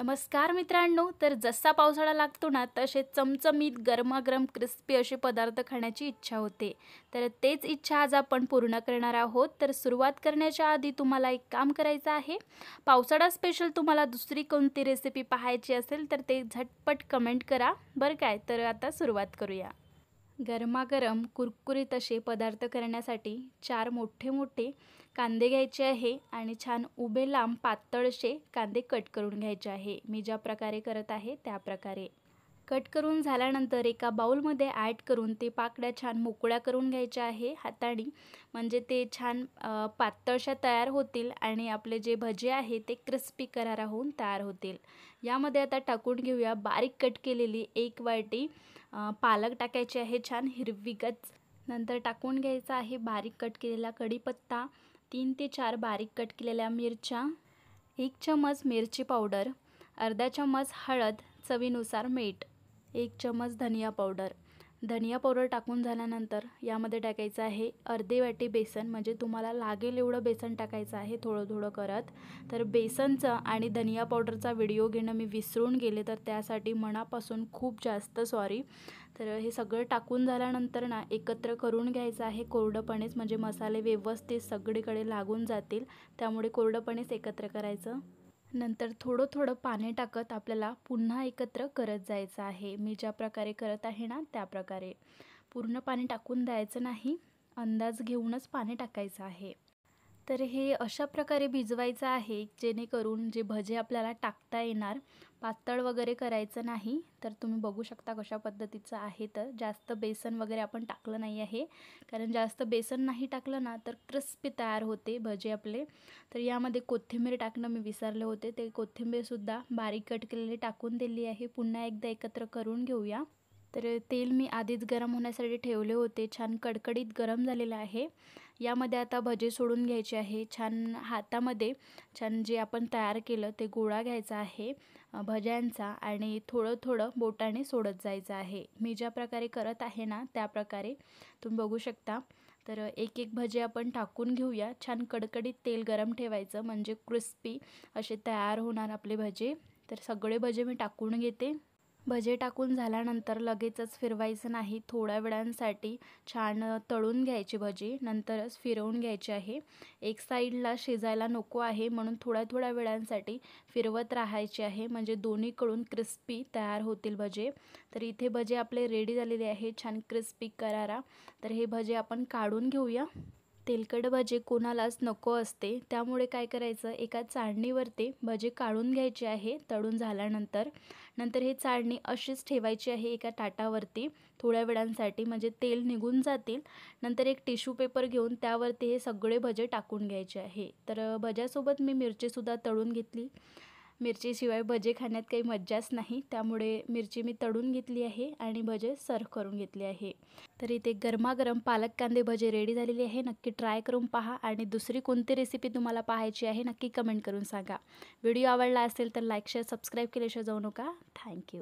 नमस्कार मित्रांनो, तर जसा पावसाळा लागतो ना तसे चमचमीत गरमागरम क्रिस्पी असे पदार्थ खाण्याची इच्छा होते. तर तेच इच्छा आज आपण पूर्ण करणार आहोत. तर सुरुवात करण्याच्या आधी तुम्हाला एक काम करायचं आहे. पावसाळा स्पेशल तुम्हाला दुसरी कोणती रेसिपी पाहायची असेल तर ते झटपट कमेंट करा बरं काय. तर आता सुरुवात करूया. गरमागरम कुरकुरीत असे पदार्थ करण्यासाठी 4 मोठे मोठे कांदे घ्यायचे आहे आणि छान उभे लांब पातळ असे कांदे कट करून घ्यायचे आहे. मी ज्या प्रकारे करत आहे त्या प्रकारे कट करून झाल्यानंतर एका बाउलमध्ये ॲड करून ते पाकळ्या छान मोकळ्या करून घ्यायच्या आहे हाताने. म्हणजे ते छान पातळशा तयार होतील आणि आपले जे भजे आहे ते क्रिस्पी करारा होऊन तयार होतील. यामध्ये आता टाकून घेऊया बारीक कट केलेली 1 वाटी पालक टाकायची आहे छान हिरवीगच. नंतर टाकून घ्यायचा आहे बारीक कट केलेला कढीपत्ता, 3 ते 4 बारीक कट केलेल्या मिरच्या, 1 चम्मच मिरची पावडर, अर्धा चम्मच हळद, चवीनुसार मीठ, 1 चम्मच धनिया पावडर. धनिया पावडर टाकून झाल्यानंतर यामध्ये टाकायचं आहे अर्धी वाटी बेसन. म्हणजे तुम्हाला लागेल एवढं बेसन टाकायचं आहे थोडं थोडं करत. तर बेसनचं आणि धनिया पावडरचा व्हिडिओ घेणं मी विसरून गेले, तर त्यासाठी मनापासून खूप जास्त सॉरी. तर हे सगळं टाकून झाल्यानंतर ना एकत्र करून घ्यायचं आहे कोरडपणेच. म्हणजे मसाले व्यवस्थित सगळीकडे लागून जातील, त्यामुळे कोरडपणेच एकत्र करायचं. नंतर थोडं थोडं पाणी टाकत आपल्याला पुन्हा एकत्र करत जायचं आहे. मी ज्या प्रकारे करत आहे ना त्या प्रकारे. पूर्ण पाणी टाकून द्यायचं नाही, अंदाज घेऊनच पाणी टाकायचं आहे. तर हे अशा प्रकारे भिजवायचं आहे जेणेकरून जे भजे आपल्याला टाकता येणार. पातळ वगैरे करायचं नाही. तर तुम्ही बघू शकता कशा पद्धतीचं आहे. तर जास्त बेसन वगैरे आपण टाकलं नाही आहे, कारण जास्त बेसन नाही टाकलं ना तर क्रिस्पी तयार होते भजे आपले. तर यामध्ये कोथिंबीर टाकणं मी विसरले होते, ते कोथिंबीरसुद्धा बारीक कट केलेली टाकून दिली आहे. पुन्हा एकदा एकत्र करून घेऊया. तर तेल मी आधीच गरम होण्यासाठी ठेवले होते, छान कडकडीत गरम झालेलं आहे. यामध्ये आता भजे सोडून घ्यायचे आहे. छान हातामध्ये छान जे आपण तयार केलं ते गोळा घ्यायचा आहे भज्यांचा आणि थोडं थोडं बोटाने सोडत जायचं आहे. मी ज्या प्रकारे करत आहे ना त्या प्रकारे तुम्ही बघू शकता. तर एक एक भजे आपण टाकून घेऊया. छान कडकडीत तेल गरम ठेवायचं, म्हणजे क्रिस्पी असे तयार होणार आपले भजे. तर सगळे भजे मी टाकून घेते. भजे टाकून झाल्यानंतर लगेचच फिरवायचं नाही, थोड्या वेळांसाठी छान तळून घ्यायचे भजे, नंतरच फिरवून घ्यायचे आहे. एक साईडला शिजायला नको आहे म्हणून थोड्या थोड्या वेळांसाठी फिरवत राहायचे आहे, म्हणजे दोन्हीकडून क्रिस्पी तयार होतील भजे. तर इथे भजे आपले रेडी झालेले आहे छान क्रिस्पी करारा. तर हे भजे आपण काढून घेऊया. तेलकट भजे कोणालाच नको असते, त्यामुळे काय करायचं एका चाळणीवरती भजे काढून घ्यायचे आहे तळून झाल्यानंतर. नंतर हे चाळणी अशीच ठेवायची आहे एका ताटावरती थोड्या वेळांसाठी, म्हणजे तेल निघून जातील. नंतर एक टिश्यू पेपर घेऊन त्यावरती हे सगळे भजे टाकून घ्यायचे आहे. तर भज्यासोबत मी मिरचीसुद्धा तळून घेतली. मिरचीशिवाय भजे खाण्यात काही मज्जाच नाही, त्यामुळे मिरची मी तळून घेतली आहे आणि भजे सर्व करून घेतले आहे. तर इथे गरमागरम पालक कांदे भजे रेडी झालेली आहे. नक्की ट्राय करून पहा आणि दुसरी कोणती रेसिपी तुम्हाला पाहायची आहे नक्की कमेंट करून सांगा. व्हिडिओ आवडला असेल तर लाईक शेअर सबस्क्राईब केल्याशिवाय जाऊ नका. थँक्यू.